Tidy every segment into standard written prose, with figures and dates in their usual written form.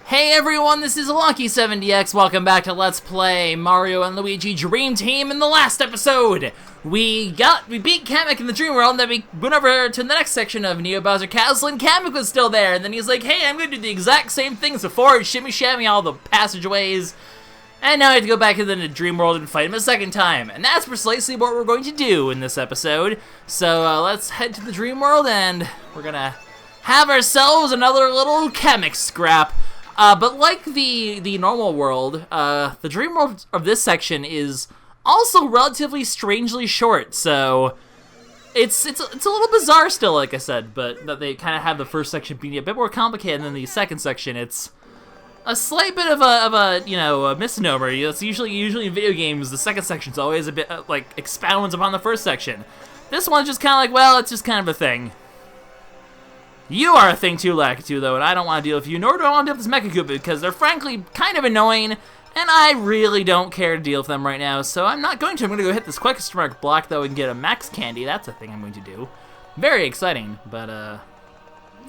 Hey everyone, this is LuckySevenDX. Welcome back to Let's Play Mario and Luigi Dream Team. In the last episode, we beat Kamek in the Dream World, and then we went over to the next section of Neo Bowser Castle, and Kamek was still there. And then he's like, hey, I'm gonna do the exact same thing as before, and shimmy shammy all the passageways. And now I have to go back into the Dream World and fight him a second time. And that's precisely what we're going to do in this episode. So let's head to the Dream World, and we're gonna have ourselves another little Kamek scrap. But like the normal world, the Dream World of this section is also relatively strangely short, so it's a little bizarre still, like I said, but they kind of have the first section being a bit more complicated than the second section. It's a slight bit of a misnomer. It's usually in video games, the second section's always a bit, like, expounds upon the first section. This one's just kind of like, well, it's just kind of a thing. You are a thing too, Lakitu, though, and I don't want to deal with you, nor do I want to deal with this Mecha Koopa, because they're frankly kind of annoying, and I really don't care to deal with them right now, so I'm not going to. I'm going to go hit this question mark block, though, and get a max candy. That's a thing I'm going to do. Very exciting, but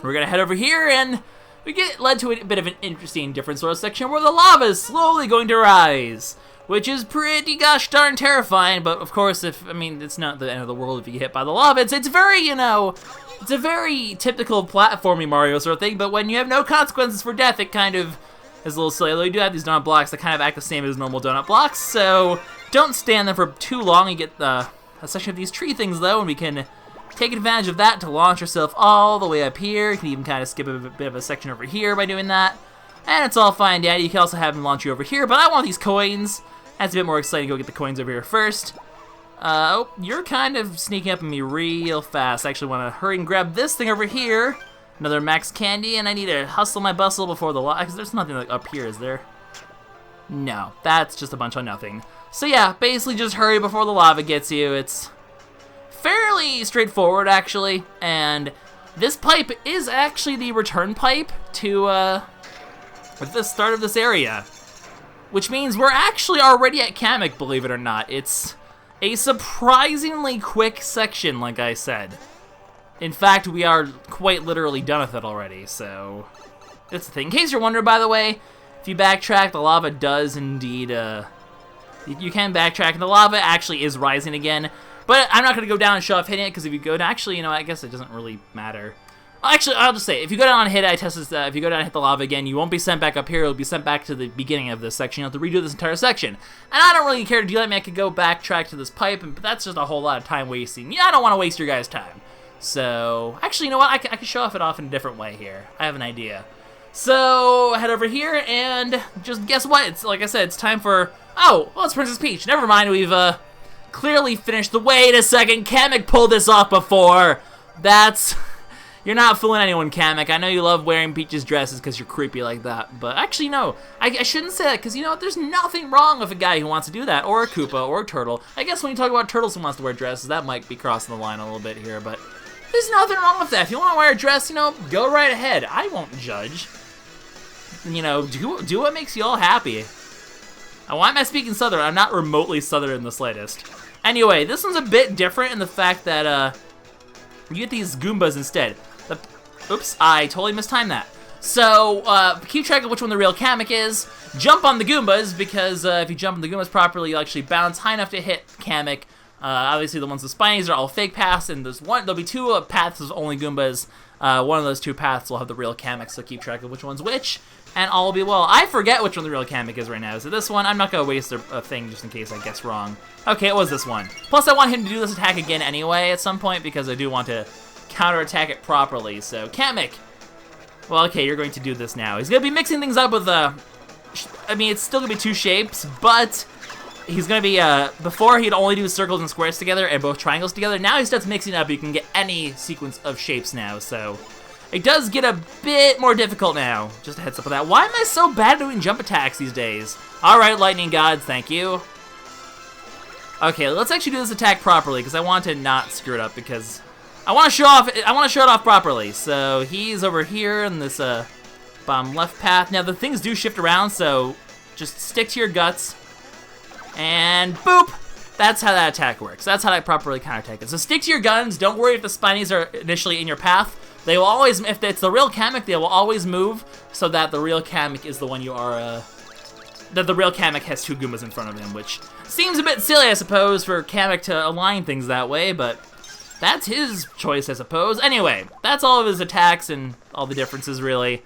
we're going to head over here, and we get led to a bit of an interesting different sort of section where the lava is slowly going to rise, which is pretty gosh darn terrifying, but of course, it's not the end of the world if you get hit by the lava. It's very, it's a very typical platforming Mario sort of thing, but when you have no consequences for death, it kind of is a little silly. Although you do have these donut blocks that kind of act the same as normal donut blocks, so don't stand there for too long. You get a section of these tree things, though, and we can take advantage of that to launch yourself all the way up here. You can even kind of skip a bit of a section over here by doing that, and it's all fine, Daddy. You can also have him launch you over here, but I want these coins. That's a bit more exciting. Go get the coins over here first. Oh, you're kind of sneaking up on me real fast. I actually want to hurry and grab this thing over here. Another max candy, and I need to hustle my bustle before the lava, because there's nothing like up here, is there? No, that's just a bunch of nothing. So yeah, basically just hurry before the lava gets you. It's fairly straightforward, actually, and this pipe is actually the return pipe to the start of this area, which means we're actually already at Kamek, believe it or not. It's a surprisingly quick section, like I said. In fact, we are quite literally done with it already, so that's the thing. In case you're wondering, by the way, if you backtrack, the lava does indeed, you can backtrack, and the lava actually is rising again, but I'm not going to go down and show off hitting it, because if you go down, actually, I guess it doesn't really matter. Actually, I'll just say, if you go down and hit it, I tested this, if you go down and hit the lava again, you won't be sent back up here, you'll be sent back to the beginning of this section. You'll have to redo this entire section. And I don't really care to do that. I mean, I could go backtrack to this pipe, but that's just a whole lot of time wasting. Yeah, I don't want to waste your guys' time. So, actually, you know what? I can show off it off in a different way here. I have an idea. So, head over here, and just guess what? It's, like I said, it's time for, oh, well, it's Princess Peach. Never mind, we've, clearly finished the, wait a second, Kamek pulled this off before. You're not fooling anyone, Kamek. I know you love wearing Peach's dresses because you're creepy like that, but actually, no. I shouldn't say that, because, you know what, there's nothing wrong with a guy who wants to do that, or a Koopa, or a Turtle. I guess when you talk about turtles who wants to wear dresses, that might be crossing the line a little bit here, but there's nothing wrong with that. If you want to wear a dress, go right ahead. I won't judge. Do what makes you all happy. Why am I speaking Southern? I'm not remotely Southern in the slightest. Anyway, this one's a bit different in the fact that, you get these Goombas instead. Oops, I totally mistimed that. So, keep track of which one the real Kamek is. Jump on the Goombas, because if you jump on the Goombas properly, you'll actually bounce high enough to hit Kamek. Obviously, the ones with spinies are all fake paths, and there'll be two paths of only Goombas. One of those two paths will have the real Kamek, so keep track of which one's which, and all will be well. I forget which one the real Kamek is right now. Is it this one? I'm not going to waste a thing just in case I guess wrong. Okay, it was this one. Plus, I want him to do this attack again anyway at some point, because I do want to counterattack it properly. So, Kamek. Well, okay, you're going to do this now. He's going to be mixing things up with, it's still going to be two shapes, but he's going to be, before he'd only do circles and squares together and both triangles together. Now he starts mixing up. You can get any sequence of shapes now, so it does get a bit more difficult now. Just a heads up with that. Why am I so bad at doing jump attacks these days? Alright, lightning gods, thank you. Okay, let's actually do this attack properly, because I want to not screw it up, because I want to show it off properly. So he's over here in this bottom left path. Now the things do shift around, so just stick to your guts. And boop! That's how that attack works. That's how I properly counterattack it. So stick to your guns. Don't worry if the spinies are initially in your path. They will always, if it's the real Kamek, they will always move so that the real Kamek is the one you are, that the real Kamek has 2 Goombas in front of him, which seems a bit silly, I suppose, for Kamek to align things that way, but that's his choice, I suppose. Anyway, that's all of his attacks and all the differences, really.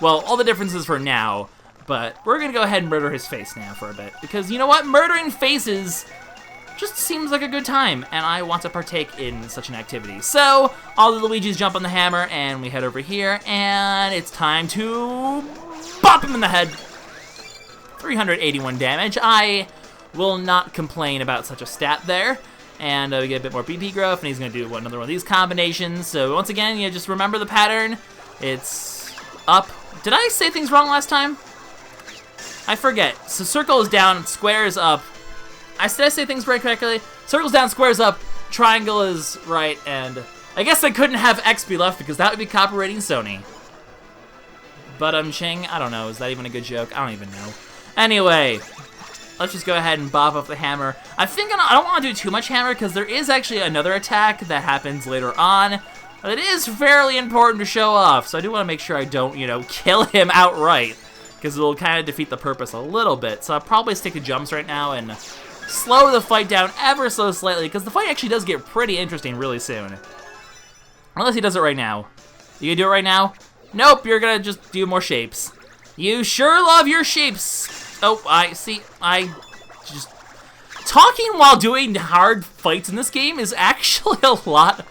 Well, all the differences for now, but we're gonna go ahead and murder his face now for a bit, because you know what? Murdering faces just seems like a good time, and I want to partake in such an activity. So, all the Luigis jump on the hammer, and we head over here, and it's time to bop him in the head. 381 damage. I will not complain about such a stat there. And we get a bit more BP growth, and he's going to do another one of these combinations. So once again, you just remember the pattern. It's up. Did I say things wrong last time? I forget. So circle is down, square is up. Did I say things very correctly? Circle's down, square's up, triangle is right, and I guess I couldn't have X be left because that would be copyrighting Sony. But Ching, I don't know. Is that even a good joke? I don't even know. Anyway, let's just go ahead and bop off the hammer. I think I don't want to do too much hammer because there is actually another attack that happens later on. But it is fairly important to show off, so I do want to make sure I don't, you know, kill him outright because it'll kind of defeat the purpose a little bit. So I'll probably stick to jumps right now and slow the fight down ever so slightly because the fight actually does get pretty interesting really soon. Unless he does it right now. You gonna do it right now? Nope, you're gonna just do more shapes. You sure love your shapes. Oh, I see. Talking while doing hard fights in this game is actually a lot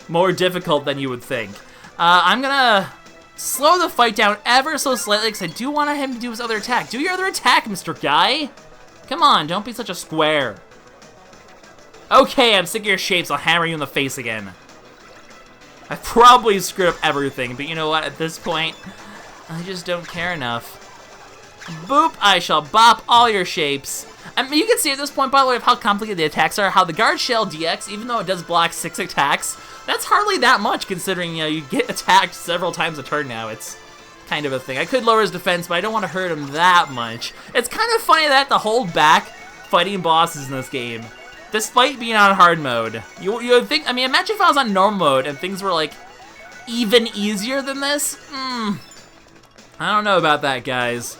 more difficult than you would think. I'm gonna slow the fight down ever so slightly because I do want him to do his other attack. Do your other attack, Mr. Guy. Come on, don't be such a square. Okay, I'm sick of your shapes. I'll hammer you in the face again. I probably screwed up everything, but you know what? At this point, I just don't care enough. Boop, I shall bop all your shapes. I mean, you can see at this point, by the way, of how complicated the attacks are, how the Guard Shell DX, even though it does block 6 attacks, that's hardly that much considering, you know, you get attacked several times a turn now. It's kind of a thing. I could lower his defense, but I don't want to hurt him that much. It's kind of funny that I have to hold back fighting bosses in this game, despite being on hard mode. You would think, I mean, imagine if I was on normal mode and things were, like, even easier than this? I don't know about that, guys.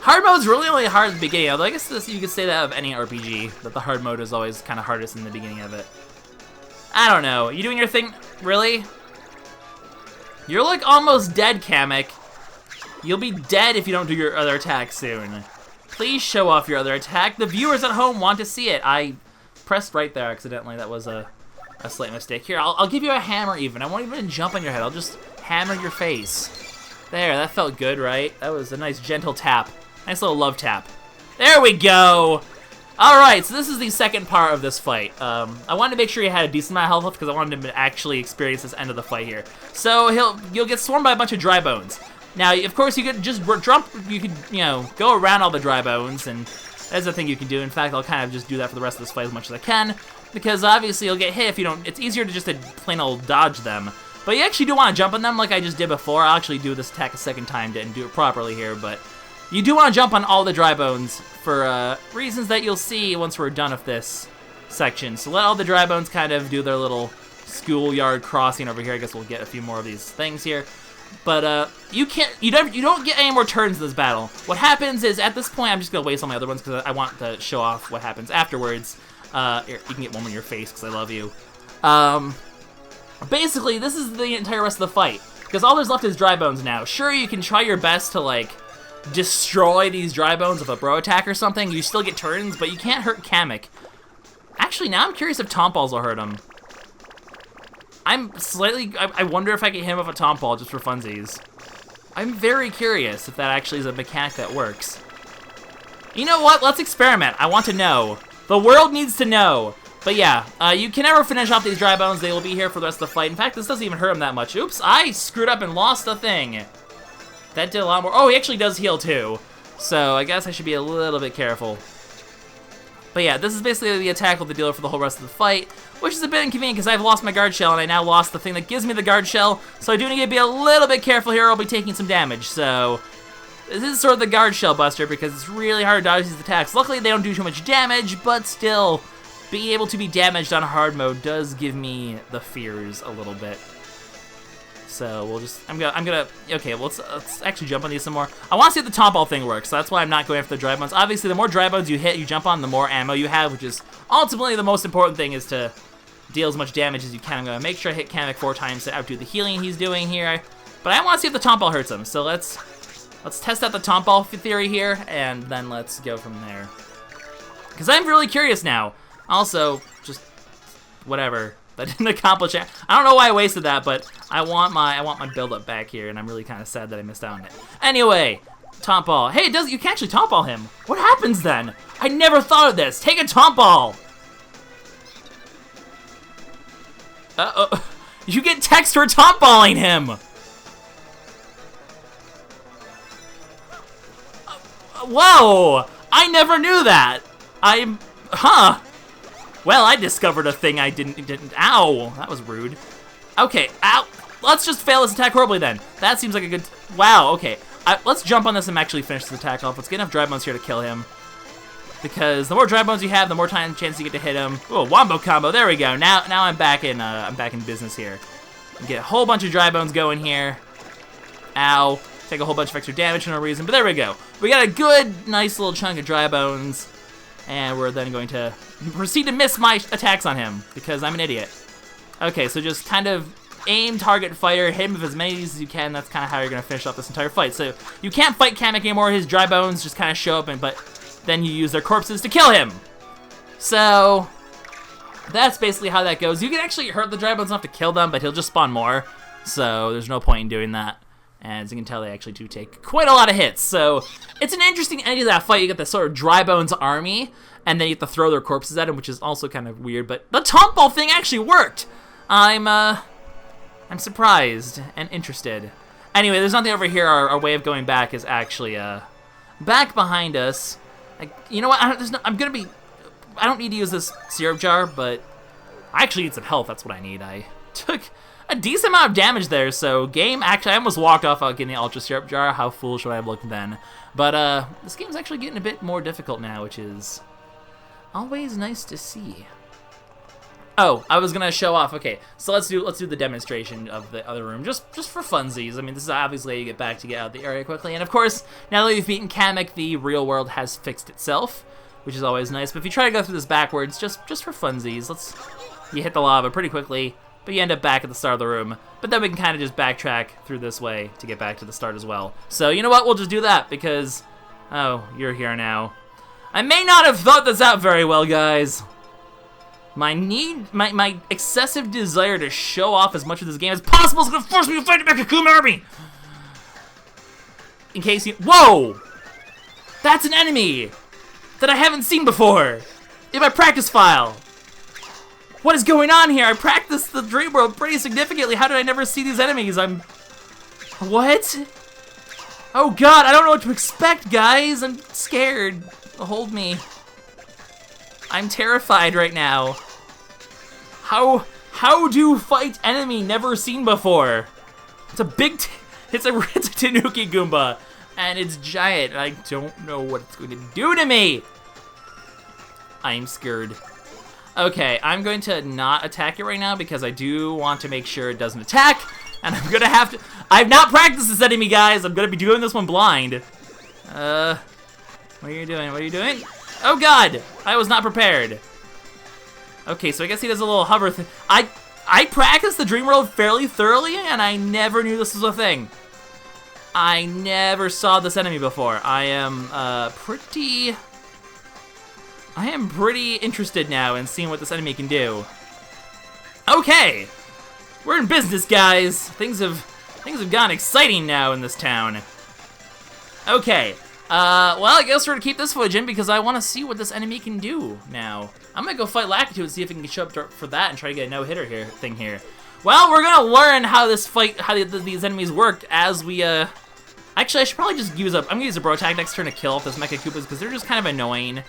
Hard mode's really only hard at the beginning, although I guess you could say that of any RPG, that the hard mode is always kind of hardest in the beginning of it. I don't know. You doing your thing? Really? You're like almost dead, Kamek. You'll be dead if you don't do your other attack soon. Please show off your other attack. The viewers at home want to see it. I pressed right there accidentally. That was a slight mistake. Here, I'll give you a hammer even. I won't even jump on your head. I'll just hammer your face. There, that felt good, right? That was a nice gentle tap. Nice little love tap. There we go! Alright, so this is the second part of this fight. I wanted to make sure he had a decent amount of health left because I wanted him to actually experience this end of the fight here. So you'll get swarmed by a bunch of dry bones. Now, of course, you could just jump, you could, you know, go around all the dry bones, and that's a thing you can do. In fact, I'll kind of just do that for the rest of this fight as much as I can, because obviously you'll get hit if you don't, it's easier to just plain old dodge them. But you actually do want to jump on them like I just did before. I'll actually do this attack a second time and do it properly here, but you do want to jump on all the dry bones for reasons that you'll see once we're done with this section. So let all the dry bones kind of do their little schoolyard crossing over here. I guess we'll get a few more of these things here. But you don't get any more turns in this battle. What happens is at this point I'm just gonna waste all my other ones because I want to show off what happens afterwards. Here, you can get one in your face because I love you. Basically, this is the entire rest of the fight because all there's left is dry bones now. Sure, you can try your best to like destroy these dry bones with a bro attack or something. You still get turns, but you can't hurt Kamek. Actually, now I'm curious if Tomp Balls will hurt him. I wonder if I can hit him with a Tomp Ball just for funsies. I'm very curious if that actually is a mechanic that works. You know what? Let's experiment. I want to know. The world needs to know. But yeah, you can never finish off these dry bones. They will be here for the rest of the fight. In fact, this doesn't even hurt him that much. Oops, I screwed up and lost a thing. That did a lot more. Oh, he actually does heal too. So I guess I should be a little bit careful. But yeah, this is basically the attack with the dealer for the whole rest of the fight, which is a bit inconvenient because I've lost my guard shell and I now lost the thing that gives me the guard shell. So I do need to be a little bit careful here or I'll be taking some damage. So this is sort of the guard shell buster because it's really hard to dodge these attacks. Luckily, they don't do too much damage, but still, being able to be damaged on hard mode does give me the fears a little bit. So we'll just, I'm gonna, okay, well, let's actually jump on these some more. I want to see if the top ball thing works, so that's why I'm not going after the dry bones. Obviously, the more dry bones you hit, you jump on, the more ammo you have, which is ultimately the most important thing, is to deal as much damage as you can. I'm gonna make sure I hit Kamek 4 times to outdo the healing he's doing here. But I want to see if the top ball hurts him, so let's test out the top ball theory here, and then let's go from there. Because I'm really curious now. Also, just whatever. That didn't accomplish it. I don't know why I wasted that, but I want my build-up back here, and I'm really kind of sad that I missed out on it. Anyway, top ball. Hey, you can actually top ball him. What happens then? I never thought of this. Take a top ball. You get text for top balling him. Whoa! I never knew that. Huh. Well, I discovered a thing I didn't, ow, that was rude. Okay, ow, let's just fail this attack horribly then. That seems like a good, wow, okay. Let's jump on this and actually finish this attack off. Let's get enough dry bones here to kill him. Because the more dry bones you have, the more chance you get to hit him. Oh, wombo combo, there we go. Now I'm back in business here. Get a whole bunch of dry bones going here. Ow, take a whole bunch of extra damage for no reason, but there we go. We got a good, nice little chunk of dry bones. And we're then going to proceed to miss my attacks on him, because I'm an idiot. Okay, so just kind of aim, target, fire, hit him with as many of these as you can. That's kind of how you're going to finish off this entire fight. So you can't fight Kamek anymore. His dry bones just kind of show up, but then you use their corpses to kill him. So that's basically how that goes. You can actually hurt the dry bones enough to kill them, but he'll just spawn more. So there's no point in doing that. And as you can tell, they actually do take quite a lot of hits. So it's an interesting ending to that fight. You get this sort of dry bones army, and then you have to throw their corpses at him, which is also kind of weird. But the top ball thing actually worked. I'm surprised and interested. Anyway, there's nothing over here. Our way of going back is actually back behind us. You know what? I don't need to use this syrup jar, but I actually need some health. That's what I need. I took a decent amount of damage there, so actually, I almost walked off getting the Ultra Syrup Jar. How foolish would I have looked then? But, this game's actually getting a bit more difficult now, which is always nice to see. Oh, I was gonna show off. Okay, so let's do the demonstration of the other room, just for funsies. I mean, this is obviously how you get back to get out of the area quickly, and of course, now that we've beaten Kamek, the real world has fixed itself, which is always nice. But if you try to go through this backwards, just for funsies, you hit the lava pretty quickly. But you end up back at the start of the room. But then we can kind of just backtrack through this way to get back to the start as well. So you know what? We'll just do that because, oh, you're here now. I may not have thought this out very well, guys. My excessive desire to show off as much of this game as possible is going to force me to fight the Mechakuma army. In case you, whoa! That's an enemy that I haven't seen before in my practice file. What is going on here? I practiced the Dream World pretty significantly. How did I never see these enemies? What? Oh god, I don't know what to expect, guys. I'm scared. Hold me. I'm terrified right now. How do fight enemy never seen before? It's a big, it's a Tanuki Goomba, and it's giant. I don't know what it's going to do to me. I'm scared. Okay, I'm going to not attack it right now because I do want to make sure it doesn't attack, and I'm gonna have to. I've not practiced this enemy, guys. I'm gonna be doing this one blind. What are you doing? What are you doing? Oh god, I was not prepared. Okay, so I guess he does a little hover thing. I practiced the Dream World fairly thoroughly, and I never knew this was a thing. I never saw this enemy before. I am pretty interested now in seeing what this enemy can do. Okay, we're in business, guys. Things have gotten exciting now in this town. Okay, well, I guess we're gonna keep this footage in because I want to see what this enemy can do now. I'm gonna go fight Lakitu and see if he can show up for that and try to get a no-hitter here. Well, we're gonna learn how these enemies work as we Actually, I should probably just use I'm gonna use a Bro Attack next turn to kill off those Mecha Koopas because they're just kind of annoying.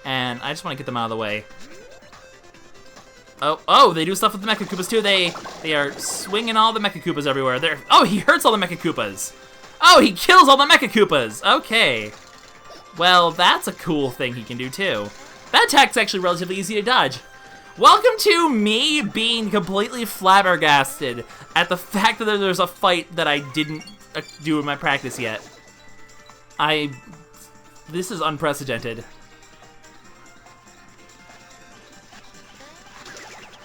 And I just want to get them out of the way. Oh, they do stuff with the Mecha Koopas too. They are swinging all the Mecha Koopas everywhere. Oh, he hurts all the Mecha Koopas. Oh, he kills all the Mecha Koopas. Okay. Well, that's a cool thing he can do too. That attack's actually relatively easy to dodge. Welcome to me being completely flabbergasted at the fact that there's a fight that I didn't do in my practice yet. This is unprecedented.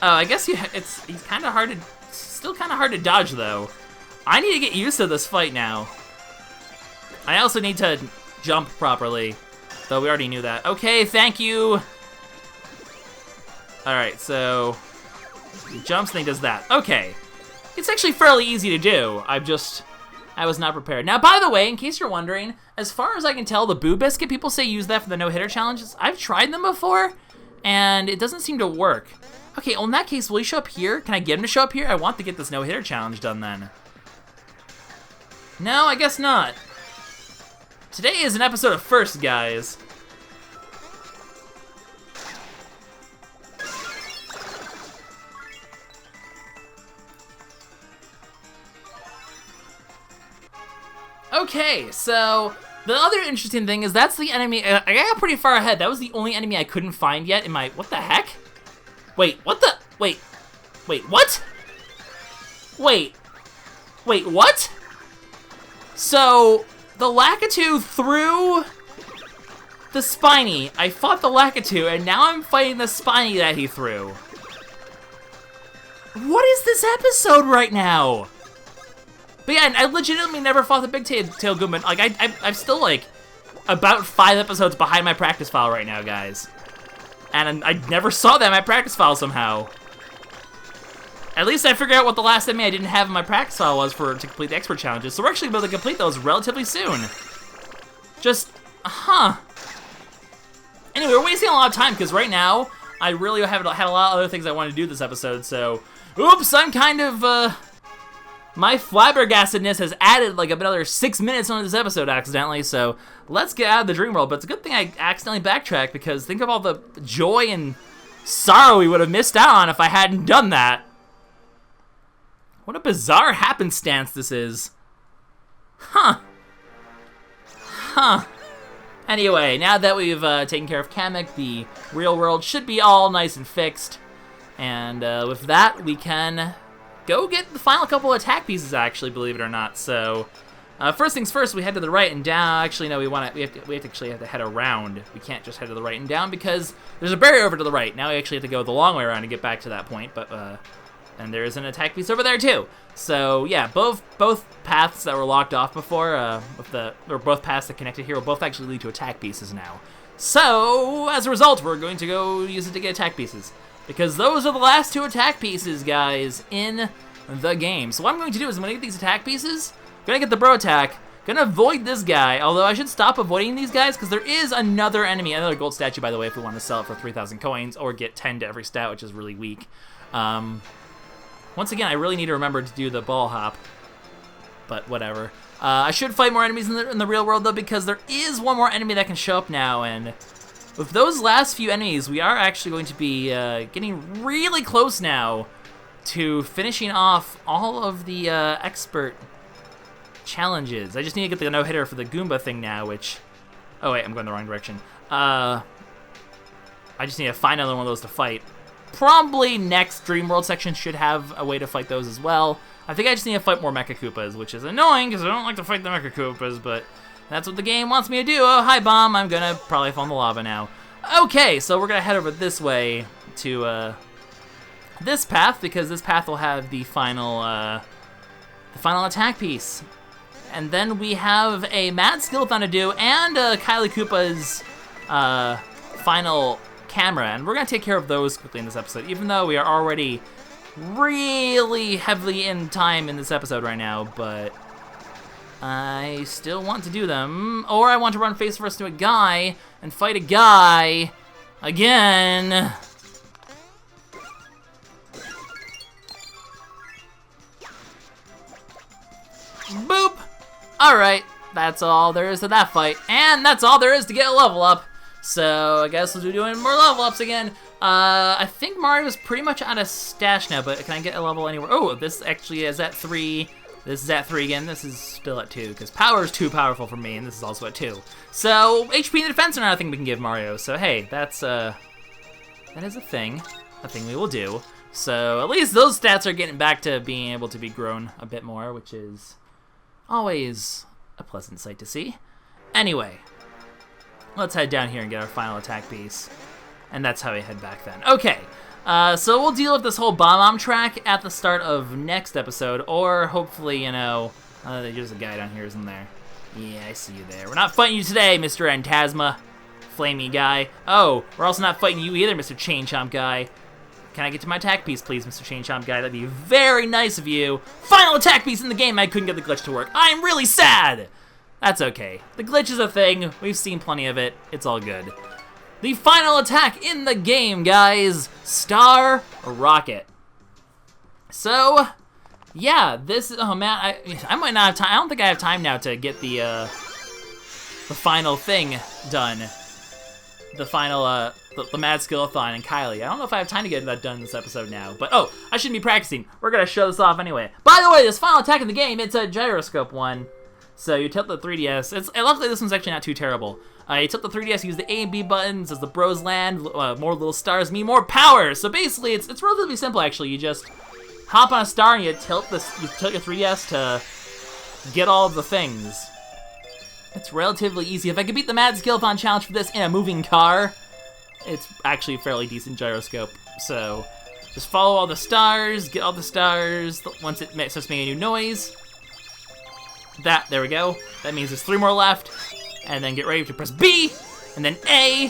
Oh, I guess he's kind of hard to, still kind of hard to dodge though. I need to get used to this fight now. I also need to jump properly, though we already knew that. Okay, thank you. All right, so he jumps and he does that. Okay, it's actually fairly easy to do. I was not prepared. Now, by the way, in case you're wondering, as far as I can tell, the Boo Biscuit, people say use that for the no-hitter challenges. I've tried them before, and it doesn't seem to work. Okay, well, in that case, will he show up here? Can I get him to show up here? I want to get this no-hitter challenge done then. No, I guess not. Today is an episode of First, guys. Okay, so the other interesting thing is that's the enemy. I got pretty far ahead. That was the only enemy I couldn't find yet in my. What the heck? Wait, what the? Wait, what? Wait, what? So the Lakitu threw the Spiny. I fought the Lakitu, and now I'm fighting the Spiny that he threw. What is this episode right now? But yeah, I legitimately never fought the Big Tail Goomba. Like, I'm still, like, about 5 episodes behind my practice file right now, guys. And I never saw that in my practice file somehow. At least I figured out what the last enemy I didn't have in my practice file was to complete the expert challenges. So we're actually able to complete those relatively soon. Just, Anyway, we're wasting a lot of time, because right now, I really had a lot of other things I wanted to do this episode, so... Oops, I'm kind of, my flabbergastedness has added like another 6 minutes onto this episode accidentally, so let's get out of the dream world. But it's a good thing I accidentally backtracked, because think of all the joy and sorrow we would have missed out on if I hadn't done that. What a bizarre happenstance this is. Huh. Anyway, now that we've taken care of Kamek, the real world should be all nice and fixed. And with that, we can go get the final couple of attack pieces, actually, believe it or not. So, first things first, we head to the right and down. Actually, no, we actually have to head around. We can't just head to the right and down because there's a barrier over to the right. Now we actually have to go the long way around to get back to that point. But and there is an attack piece over there too. So yeah, both paths that were locked off before, or both paths that connected here, will both actually lead to attack pieces now. So as a result, we're going to go use it to get attack pieces. Because those are the last 2 attack pieces, guys, in the game. So what I'm going to do is I'm going to get these attack pieces, going to get the bro attack, going to avoid this guy, although I should stop avoiding these guys because there is another enemy, another gold statue, by the way, if we want to sell it for 3,000 coins or get 10 to every stat, which is really weak. Once again, I really need to remember to do the ball hop, but whatever. I should fight more enemies in the real world, though, because there is one more enemy that can show up now, and... with those last few enemies, we are actually going to be getting really close now to finishing off all of the expert challenges. I just need to get the no-hitter for the Goomba thing now, which... oh, wait, I'm going the wrong direction. I just need to find another one of those to fight. Probably next Dream World section should have a way to fight those as well. I think I just need to fight more Mecha Koopas, which is annoying because I don't like to fight the Mecha Koopas, but... that's what the game wants me to do. Oh, hi, Bomb. I'm gonna probably fall in the lava now. Okay, so we're gonna head over this way to this path, because this path will have the final attack piece. And then we have a Mad Skeleton to do, and Kylie Koopa's final camera. And we're gonna take care of those quickly in this episode, even though we are already really heavily in time in this episode right now, but... I still want to do them, or I want to run face first to a guy and fight a guy again. Boop! Alright, that's all there is to that fight, and that's all there is to get a level up. So I guess we'll be doing more level ups again. I think Mario's pretty much out of stash now, but can I get a level anywhere? Oh, this actually is at 3. This is at 3 again. This is still at 2, because power is too powerful for me, and this is also at 2. So, HP and defense are another thing we can give Mario. So, hey, that is a thing. a thing we will do. So at least those stats are getting back to being able to be grown a bit more, which is always a pleasant sight to see. Anyway, let's head down here and get our final attack piece. And that's how we head back then. Okay, so we'll deal with this whole bomb track at the start of next episode, or hopefully, you know, there's a guy down here, isn't there? Yeah, I see you there. We're not fighting you today, Mr. Antasma, flamey guy. Oh, we're also not fighting you either, Mr. Chain Chomp guy. Can I get to my attack piece, please, Mr. Chain Chomp guy? That'd be very nice of you. Final attack piece in the game. I couldn't get the glitch to work. I'm really sad. That's okay. The glitch is a thing. We've seen plenty of it. It's all good. The final attack in the game, guys. Star Rocket. So, yeah, this is... Oh, man, I might not have time. I don't think I have time now to get the final thing done. The final, the Mad Skill-a-thon and Kylie. I don't know if I have time to get that done in this episode now. But, oh, I shouldn't be practicing. We're going to show this off anyway. By the way, this final attack in the game, it's a gyroscope one. So you tilt the 3DS. Luckily, this one's actually not too terrible. You tilt the 3DS, use the A and B buttons as the bros land. More little stars mean more power. So basically, it's relatively simple, actually. You just hop on a star and you tilt your 3DS to get all of the things. It's relatively easy. If I could beat the Mad Skill-a-thon challenge for this in a moving car, it's actually a fairly decent gyroscope. So just follow all the stars, get all the stars. Once it starts making a new noise, there we go. That means there's 3 more left. And then get ready to press B, and then A,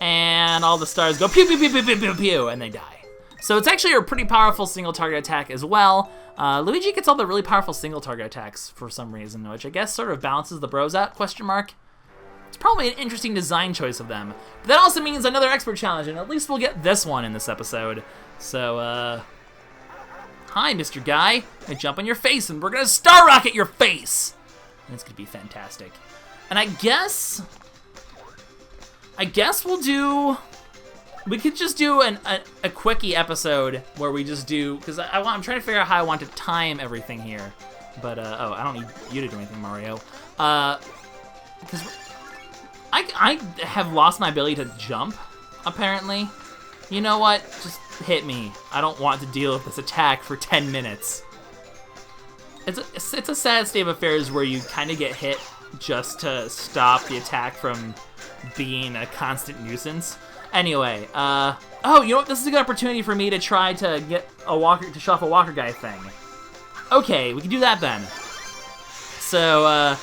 and all the stars go pew, pew, pew, pew, pew, pew, pew, and they die. So it's actually a pretty powerful single target attack as well. Luigi gets all the really powerful single target attacks for some reason, which I guess sort of balances the bros out, question mark. It's probably an interesting design choice of them. But that also means another expert challenge, and at least we'll get this one in this episode. So, hi, Mr. Guy. I'm gonna jump on your face, and we're gonna Star Rocket your face! And it's gonna be fantastic. And I guess we could just do a quickie episode where we just do, because I'm trying to figure out how I want to time everything here. But, oh, I don't need you to do anything, Mario. Because I have lost my ability to jump, apparently. You know what? Just hit me. I don't want to deal with this attack for 10 minutes. It's a sad state of affairs where you kind of get hit just to stop the attack from being a constant nuisance. Anyway, oh, you know what? This is a good opportunity for me to try to get to show off a walker guy thing. Okay, we can do that then. So,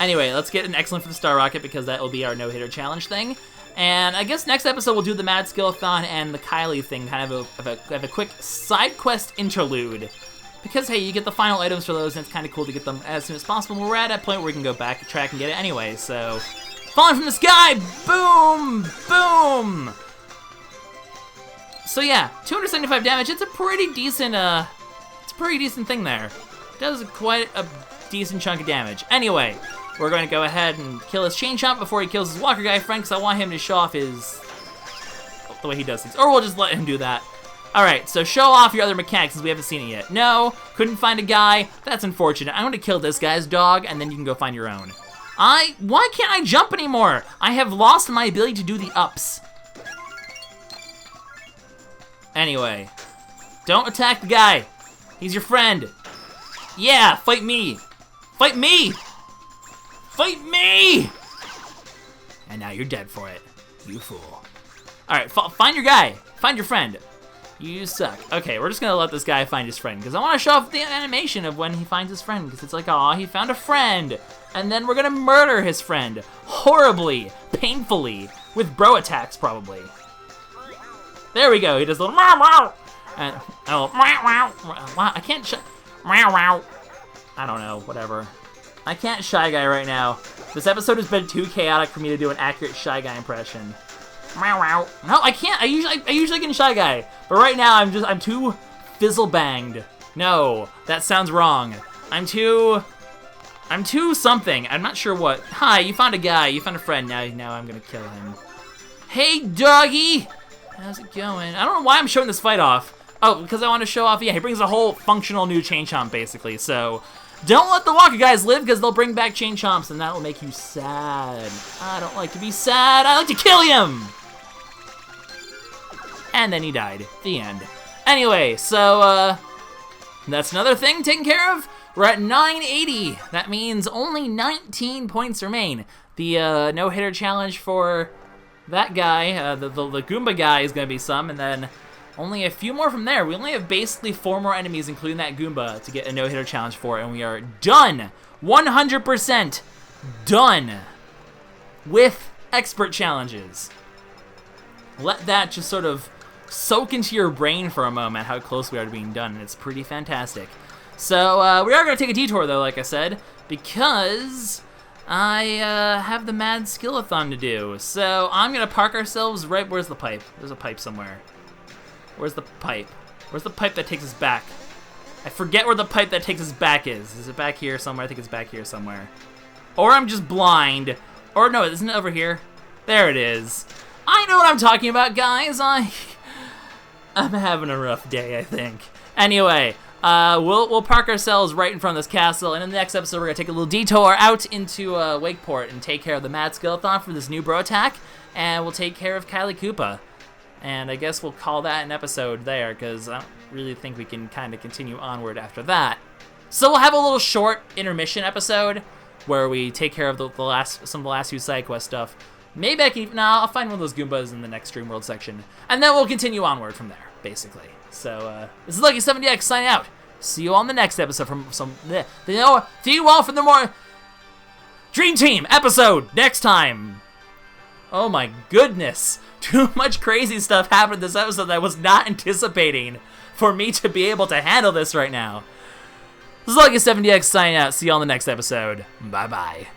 anyway, let's get an excellent for the Star Rocket because that will be our no-hitter challenge thing. And I guess next episode we'll do the Mad Skill-a-thon and the Kylie thing, kind of a quick side quest interlude. Because, hey, you get the final items for those, and it's kind of cool to get them as soon as possible. We're at a point where we can go back, track, and get it anyway, so... Falling from the sky! Boom! Boom! So, yeah, 275 damage. It's a pretty decent, thing there. It does quite a decent chunk of damage. Anyway, we're going to go ahead and kill his Chain Chomp before he kills his Walker Guy friend, because I want him to show off the way he does things. Or we'll just let him do that. Alright, so show off your other mechanics since we haven't seen it yet. No, couldn't find a guy. That's unfortunate. I'm going to kill this guy's dog, and then you can go find your own. Why can't I jump anymore? I have lost my ability to do the ups. Anyway, don't attack the guy. He's your friend. Yeah, fight me. Fight me. Fight me. And now you're dead for it, you fool. Alright, find your guy. Find your friend. You suck. Okay, we're just gonna let this guy find his friend, because I want to show off the animation of when he finds his friend, because it's like, aw, he found a friend. And then we're gonna murder his friend. Horribly. Painfully. With bro attacks, probably. There we go. He does a little meow meow. And a little meow meow. Wow, I can't meow meow. I don't know, whatever. I can't Shy Guy right now. This episode has been too chaotic for me to do an accurate Shy Guy impression. Meow meow. No, I can't. I usually can Shy Guy, but right now I'm too fizzle banged. No, that sounds wrong. I'm too something. I'm not sure what. Hi, you found a guy. You found a friend. Now I'm gonna kill him. Hey, doggy. How's it going? I don't know why I'm showing this fight off. Oh, because I want to show off. Yeah, he brings a whole functional new Chain Chomp, basically. So don't let the Walker guys live, because they'll bring back Chain Chomps, and that will make you sad. I don't like to be sad. I like to kill him. and then he died. The end. Anyway, so, that's another thing taken care of. We're at 980. That means only 19 points remain. The no-hitter challenge for that guy, the Goomba guy, is going to be some, and then only a few more from there. We only have basically 4 more enemies, including that Goomba, to get a no-hitter challenge for, and we are done. 100% done with expert challenges. Let that just sort of soak into your brain for a moment, how close we are to being done, and it's pretty fantastic. So, we are going to take a detour, though, like I said, because I have the mad skill-a-thon to do. So, I'm going to park ourselves right... Where's the pipe? There's a pipe somewhere. Where's the pipe? Where's the pipe that takes us back? I forget where the pipe that takes us back is. Is it back here somewhere? I think it's back here somewhere. Or I'm just blind. Or no, isn't it over here? There it is. I know what I'm talking about, guys. I'm having a rough day, I think. Anyway, we'll park ourselves right in front of this castle, and in the next episode, we're gonna take a little detour out into Wakeport and take care of the Mad Skill-a-thon for this new bro attack, and we'll take care of Kylie Koopa. And I guess we'll call that an episode there, because I don't really think we can kind of continue onward after that. So we'll have a little short intermission episode where we take care of some of the last few side quest stuff. Maybe I can... I'll find one of those Goombas in the next Dream World section, and then we'll continue onward from there, basically. So, this is LuckySevenDX signing out. See you on the next episode from see you all for the more Dream Team episode next time. Oh my goodness. Too much crazy stuff happened this episode that I was not anticipating for me to be able to handle this right now. This is LuckySevenDX signing out. See you on the next episode. Bye-bye.